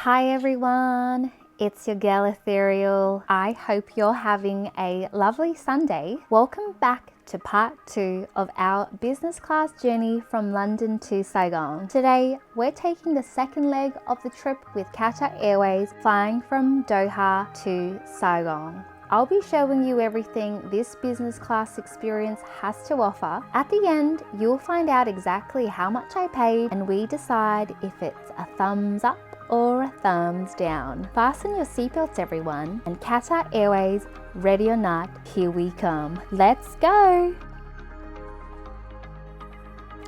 Hi everyone, it's your girl Ethereal. I hope you're having a lovely Sunday. Welcome back to part 2 of our business class journey from London to Saigon. Today, we're taking the second leg of the trip with Qatar Airways, flying from Doha to Saigon. I'll be showing you everything this business class experience has to offer. At the end, you'll find out exactly how much I paid and we decide if it's a thumbs up or a thumbs down. Fasten your seatbelts everyone, and Qatar Airways, ready or not, here we come. Let's go!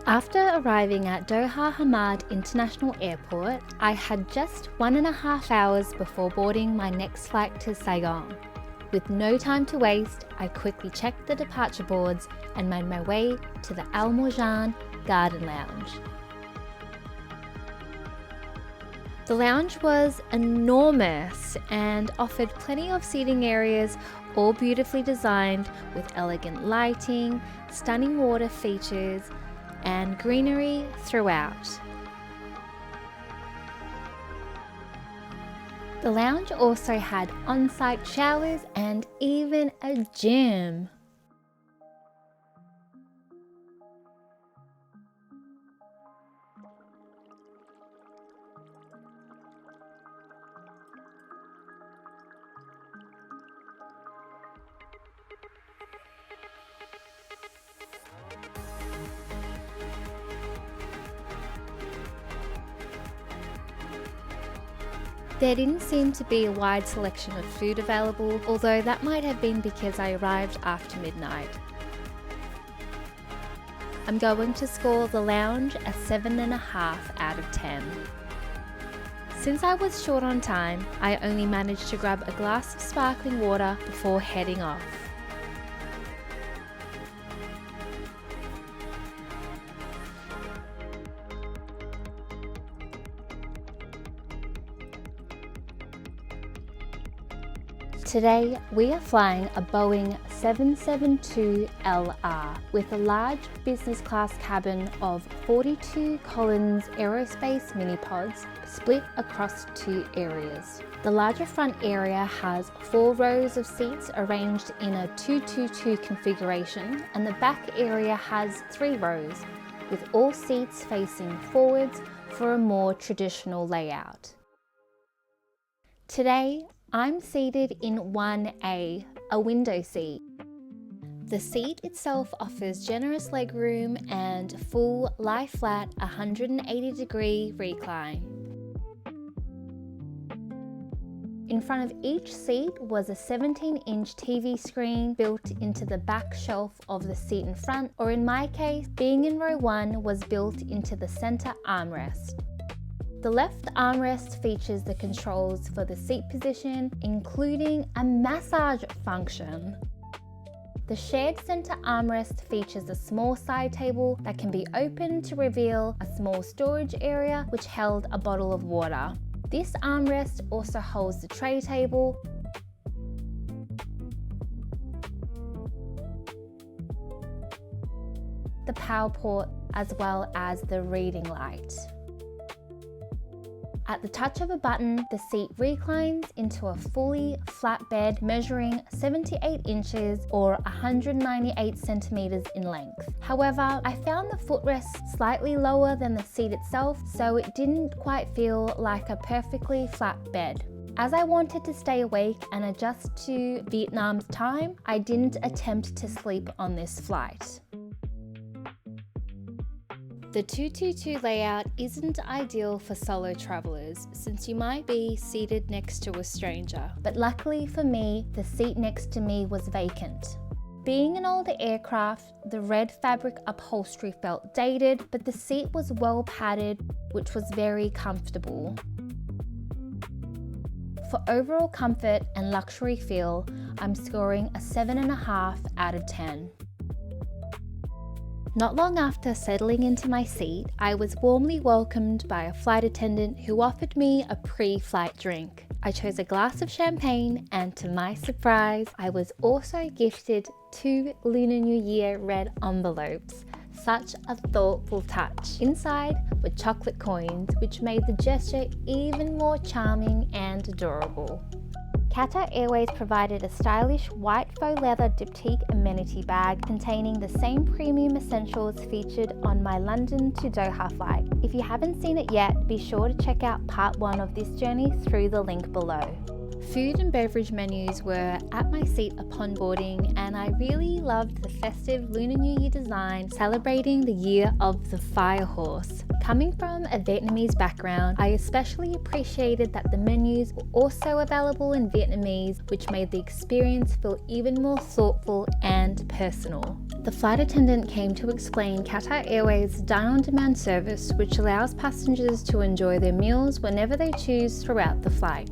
After arriving at Doha Hamad International Airport, I had just 1.5 hours before boarding my next flight to Saigon. With no time to waste, I quickly checked the departure boards and made my way to the Al Marjan Garden Lounge. The lounge was enormous and offered plenty of seating areas, all beautifully designed with elegant lighting, stunning water features, and greenery throughout. The lounge also had on-site showers and even a gym. There didn't seem to be a wide selection of food available, although that might have been because I arrived after midnight. I'm going to score the lounge a 7.5 out of 10. Since I was short on time, I only managed to grab a glass of sparkling water before heading off. Today, we are flying a Boeing 772LR with a large business class cabin of 42 Collins Aerospace mini pods split across 2 areas. The larger front area has 4 rows of seats arranged in a 2-2-2 configuration, and the back area has 3 rows, with all seats facing forwards for a more traditional layout. Today, I'm seated in 1A, a window seat. The seat itself offers generous legroom and full lie-flat 180-degree recline. In front of each seat was a 17-inch TV screen built into the back shelf of the seat in front, or in my case, being in row 1, was built into the center armrest. The left armrest features the controls for the seat position, including a massage function. The shared center armrest features a small side table that can be opened to reveal a small storage area which held a bottle of water. This armrest also holds the tray table, the power port, as well as the reading light. At the touch of a button, the seat reclines into a fully flat bed measuring 78 inches or 198 centimeters in length. However, I found the footrest slightly lower than the seat itself, so it didn't quite feel like a perfectly flat bed. As I wanted to stay awake and adjust to Vietnam's time, I didn't attempt to sleep on this flight. The 2-2-2 layout isn't ideal for solo travelers, since you might be seated next to a stranger. But luckily for me, the seat next to me was vacant. Being an older aircraft, the red fabric upholstery felt dated, but the seat was well padded, which was very comfortable. For overall comfort and luxury feel, I'm scoring a 7.5 out of 10. Not long after settling into my seat, I was warmly welcomed by a flight attendant who offered me a pre-flight drink. I chose a glass of champagne, and to my surprise, I was also gifted 2 Lunar New Year red envelopes, such a thoughtful touch. Inside were chocolate coins, which made the gesture even more charming and adorable. Qatar Airways provided a stylish white faux leather diptyque amenity bag containing the same premium essentials featured on my London to Doha flight. If you haven't seen it yet, be sure to check out part 1 of this journey through the link below. Food and beverage menus were at my seat upon boarding, and I really loved the festive Lunar New Year design celebrating the year of the fire horse. Coming from a Vietnamese background, I especially appreciated that the menus were also available in Vietnamese, which made the experience feel even more thoughtful and personal. The flight attendant came to explain Qatar Airways' dine-on-demand service, which allows passengers to enjoy their meals whenever they choose throughout the flight.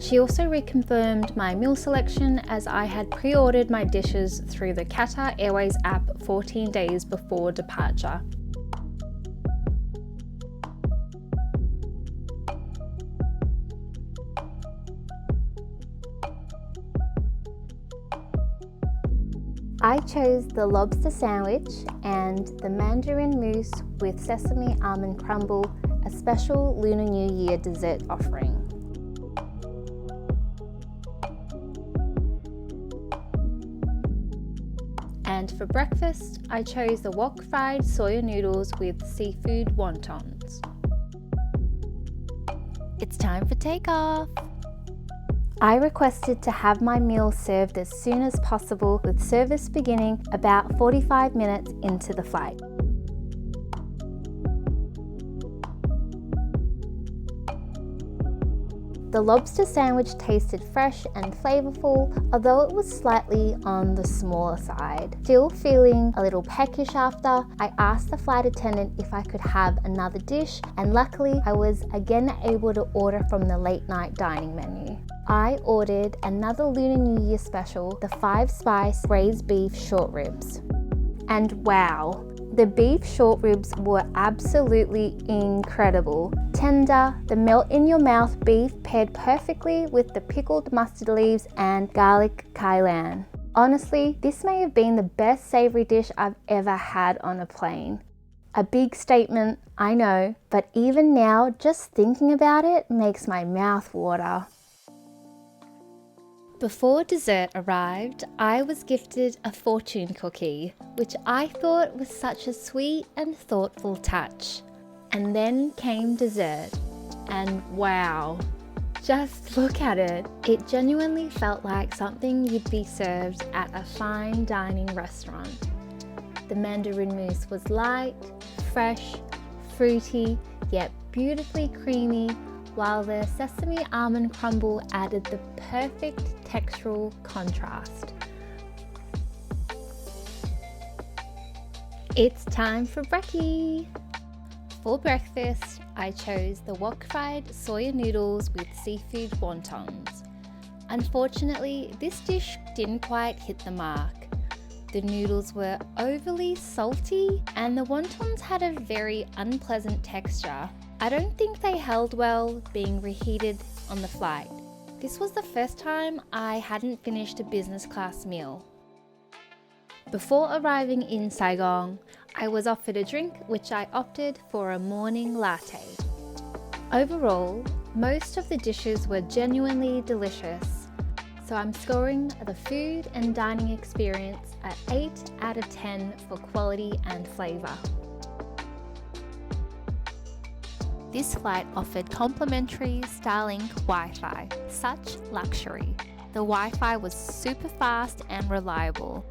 She also reconfirmed my meal selection, as I had pre-ordered my dishes through the Qatar Airways app 14 days before departure. I chose the lobster sandwich and the mandarin mousse with sesame almond crumble, a special Lunar New Year dessert offering. And for breakfast, I chose the wok fried soya noodles with seafood wontons. It's time for takeoff! I requested to have my meal served as soon as possible, with service beginning about 45 minutes into the flight. The lobster sandwich tasted fresh and flavorful, although it was slightly on the smaller side. Still feeling a little peckish after, I asked the flight attendant if I could have another dish, and luckily I was again able to order from the late night dining menu. I ordered another Lunar New Year special, the 5-spice braised beef short ribs. And wow! The beef short ribs were absolutely incredible. Tender, the melt in your mouth beef paired perfectly with the pickled mustard leaves and garlic kailan. Honestly, this may have been the best savory dish I've ever had on a plane. A big statement, I know, but even now, just thinking about it makes my mouth water. Before dessert arrived, I was gifted a fortune cookie, which I thought was such a sweet and thoughtful touch. And then came dessert, and wow, just look at it. It genuinely felt like something you'd be served at a fine dining restaurant. The mandarin mousse was light, fresh, fruity, yet beautifully creamy, while the sesame almond crumble added the perfect textural contrast. It's time for brekkie! For breakfast, I chose the wok fried soya noodles with seafood wontons. Unfortunately, this dish didn't quite hit the mark. The noodles were overly salty, and the wontons had a very unpleasant texture. I don't think they held well being reheated on the flight. This was the first time I hadn't finished a business class meal. Before arriving in Saigon, I was offered a drink, which I opted for a morning latte. Overall, most of the dishes were genuinely delicious, so I'm scoring the food and dining experience at 8 out of 10 for quality and flavour. This flight offered complimentary Starlink Wi-Fi. Such luxury. The Wi-Fi was super fast and reliable.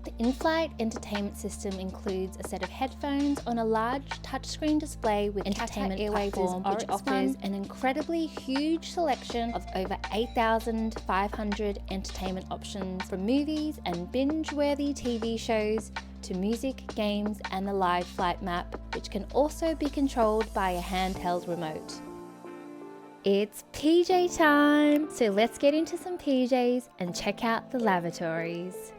The in-flight entertainment system includes a set of headphones on a large touchscreen display with Entertainment Airways, which offers an incredibly huge selection of over 8,500 entertainment options, from movies and binge-worthy TV shows to music, games, and the live flight map, which can also be controlled by a handheld remote. It's PJ time! So let's get into some PJs and check out the lavatories.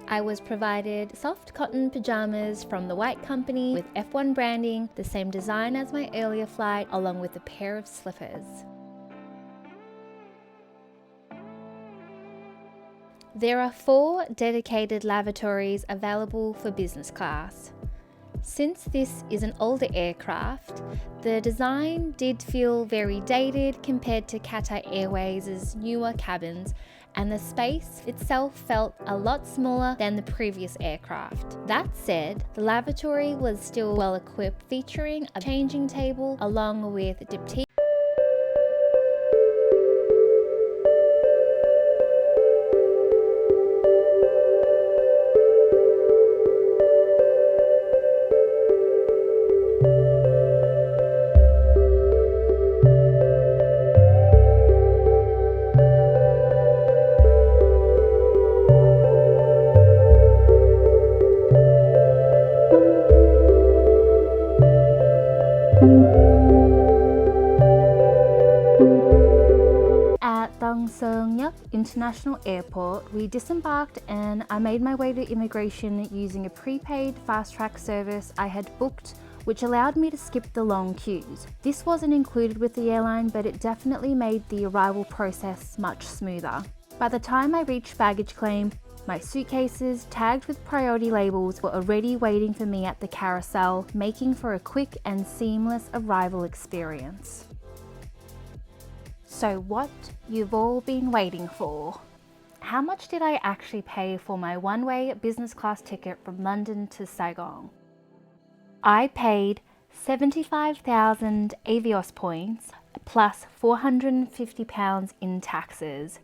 I was provided soft cotton pajamas from the White Company with F1 branding, the same design as my earlier flight, along with a pair of slippers. There are 4 dedicated lavatories available for business class. Since this is an older aircraft, the design did feel very dated compared to Qatar Airways' newer cabins, and the space itself felt a lot smaller than the previous aircraft. That said, the lavatory was still well equipped, featuring a changing table along with diptyque. International Airport, we disembarked and I made my way to immigration using a prepaid fast-track service I had booked, which allowed me to skip the long queues. This wasn't included with the airline, but it definitely made the arrival process much smoother. By the time I reached baggage claim, my suitcases, tagged with priority labels, were already waiting for me at the carousel, making for a quick and seamless arrival experience. So what you've all been waiting for. How much did I actually pay for my one-way business class ticket from London to Saigon? I paid 75,000 Avios points plus £450 in taxes.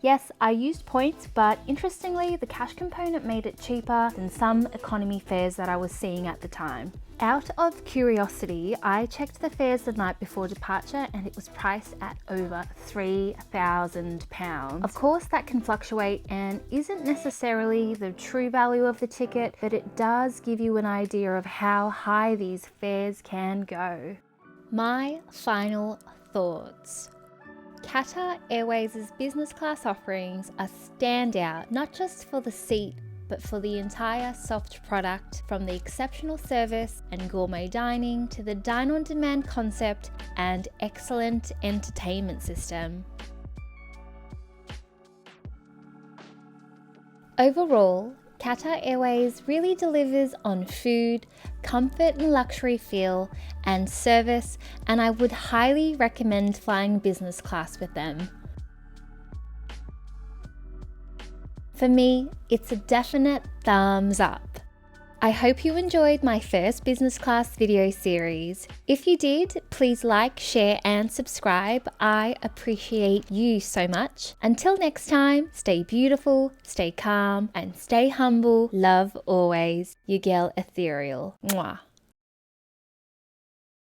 Yes, I used points, but interestingly, the cash component made it cheaper than some economy fares that I was seeing at the time. Out of curiosity, I checked the fares the night before departure and it was priced at over £3,000. Of course, that can fluctuate and isn't necessarily the true value of the ticket, but it does give you an idea of how high these fares can go. My final thoughts. Qatar Airways' business class offerings are standout, not just for the seat, but for the entire soft product, from the exceptional service and gourmet dining to the dine-on-demand concept and excellent entertainment system. Overall, Qatar Airways really delivers on food, comfort and luxury feel, and service, and I would highly recommend flying business class with them. For me, it's a definite thumbs up. I hope you enjoyed my first business class video series. If you did, please like, share and subscribe. I appreciate you so much. Until next time, stay beautiful, stay calm and stay humble. Love always, your girl Ethereal. Mwah.